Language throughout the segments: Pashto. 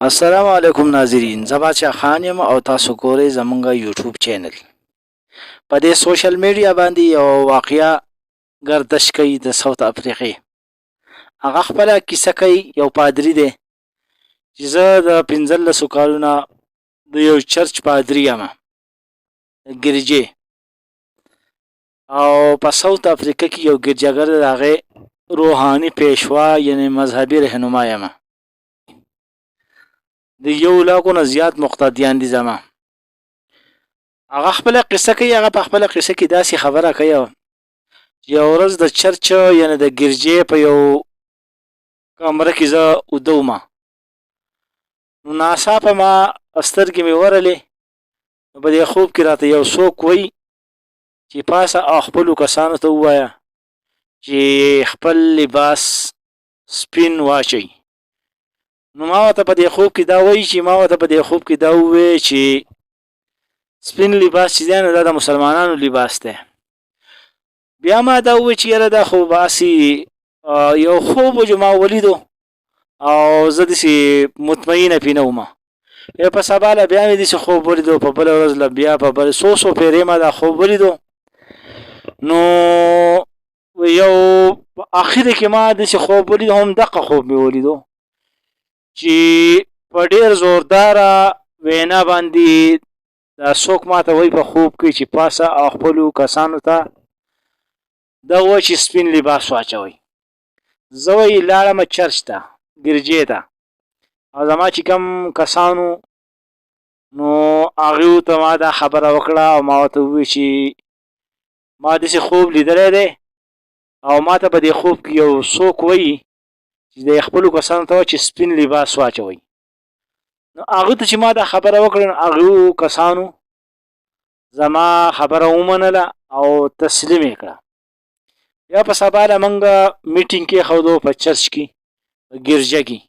السلام علیکم ناظرین، زه باچا خان یم او تاسو ګورئ زمونږ یوټیوب چینل. په دې سوشل میډیا باندې یو واقعه گردش کوي د ساوت افریقې. هغه خپله کیسه کوي. یو پادري دی چې زه د 15 کالونه د یو چرچ پادري یم، ګرجې، او په ساوت افریقا کې یو ګرجاګر د هغې روحاني پیشوا یعنی مذهبي رهنما یم. د 100,000 نه زیات مقتدیان دي زما. هغه خپله قصه کوي. هغه په خپله قصه کې داسې خبره کوي چې یو ورځ د چرچ یعنی د ګرجې په یو کمره کې زه اوده وم، نو ناڅاپه ما سترګې مې ورلې. نو په دې خوب کې راته یو څوک وایي چې پاسه او خپلو کسانو ته ووایه چې خپل لباس سپین واچوي. نو ما ورته په دې خوب کې دا وایي چې ووایي چې سپین لباس چې دی نو دا د مسلمانانو لباس دی. بیا ما دا ووایي چې یاره دا خو باسې یو خوب و چې ما ولیدو او زه داسې مطمئنه پې نه وم. په سبا له بیا مې داسې خوب ولیدو، په بله ورځ له بیا په بل څو پېرې ما دا خوب ولیدو. نو یو په اخر کې ما داسې خوب ولیدو، هم دقه خوب مې ولیدو چې په ډېر زورداره وینا باندې دا څوک ماته وایي په خوب کې چې پاسه او خپلو کسانو ته دا وایي چې سپین لباس واچوئ. زه وایي لاړم چرچ ته، ګرجې ته، او زما چې کوم کسانو نو هغوی ته ما دا خبره وکړه او ما ورته ووایي چې ما داسې خوب لیدلی دی او ما ته په دې خوب کې یو څوک وایي چې د خپلو کسانو ته وایي چې سپین لباس واچوئ. نو هغه ته چې ما دا خبره وکړه نو هغو کسانو زما خبره ومنله او تسلیم یې کړه. بیا په سبا له موږ میټینګ کېښودو په چرچ کې، په ګرجه کې،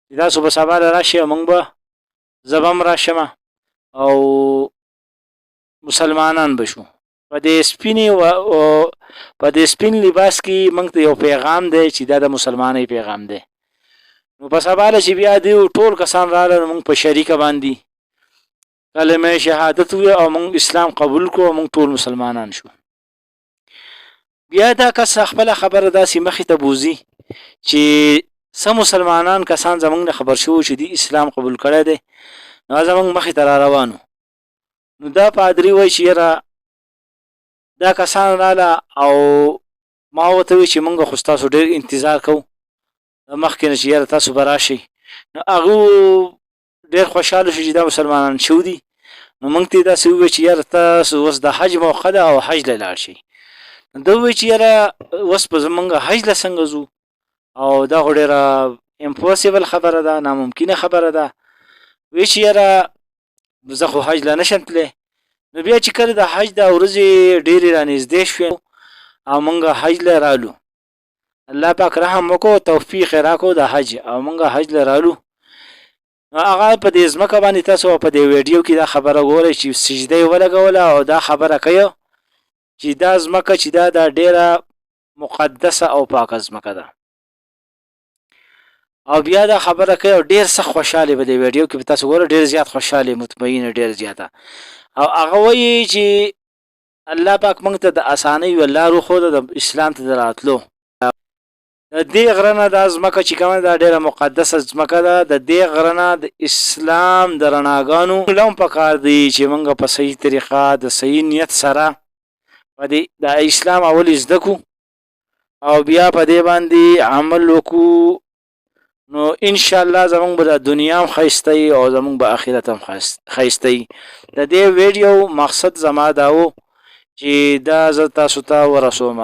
چې تاسو په سبا له راشئ، موږ به زه به هم راشم او مسلمانان به شو. په دې سپین لباس کې موږ ته یو پیغام دی چې دا د مسلمانۍ پیغام دی. نو په سبا له چې بیا دوی ټول کسان راغلل، موږ په شریکه باندې کلمه شهادت وویل او موږ اسلام قبول کړو او موږ ټول مسلمانان شو. بیا دا کس خپله خبره داسې مخې ته بوځي چې څه مسلمانان کسان زموږ نه خبر شوي چې دوی اسلام قبول کړی دی، نو زموږ مخې ته را روانو. نو دا پادري وایي چې یاره دا کسان راله او ما ورته ووایي چې موږ خو ستاسو ډېر انتظار کوو مخکې نه چې یاره تاسو به راشئ. نو هغو ډېر خوشحاله شو چې دا مسلمانان شوي دي. نو موږ ته یې داسې ووایي چې یاره تاسو اوس د حج موقع ده او حج له لاړ شئ. ده ووایي چې یاره اوس به زموږ حج له څنګه ځو، او دا خو ډېره امپوسیبل خبره ده، ناممکنه خبره ده. وایي چې یاره زه خو حج له نشم تللی. نو بیا چې کله د حج دا ورځې ډېرې رانږدې شوې او موږ حج له رالو، الله پاک رحم وکړو، توفیق یې راکړو د حج، او موږ حج له رالو. نو هغه په دې ځمکه باندې تاسو په دې ویډیو کې دا خبره ګورئ چې سجده یې ولګوله او دا خبره کوي چې دا ځمکه چې دا ډېره مقدسه او پاکه ځمکه ده. او بیا دا خبره کوي او ډېر سخت خوشحاله په دې ویډیو کې به تاسو ګورئ، ډېر زیات خوشحاله، مطمئنه، ډېر زیاته. او هغه وایي چې الله پاک موږ ته د اسانۍ یوه لار وښوده د اسلام ته د راتلو. د دې غره نه دا ځمکه چې کومه دا ډېره مقدسه ځمکه ده، د دې غره نه د اسلام د رڼاګانو لم پکار دی چې موږ په صحیح طریقه د صحیح نیت سره په دې د اسلام اول زده کړو او بیا په دې باندې عمل وکړو. نو انشاءالله زموږ به د دنیا هم ښایسته وي او زموږ به آخرت هم ښایسته وي. د دې ویډیو مقصد زما دا و چې دا زه تاسو ته ورسوم.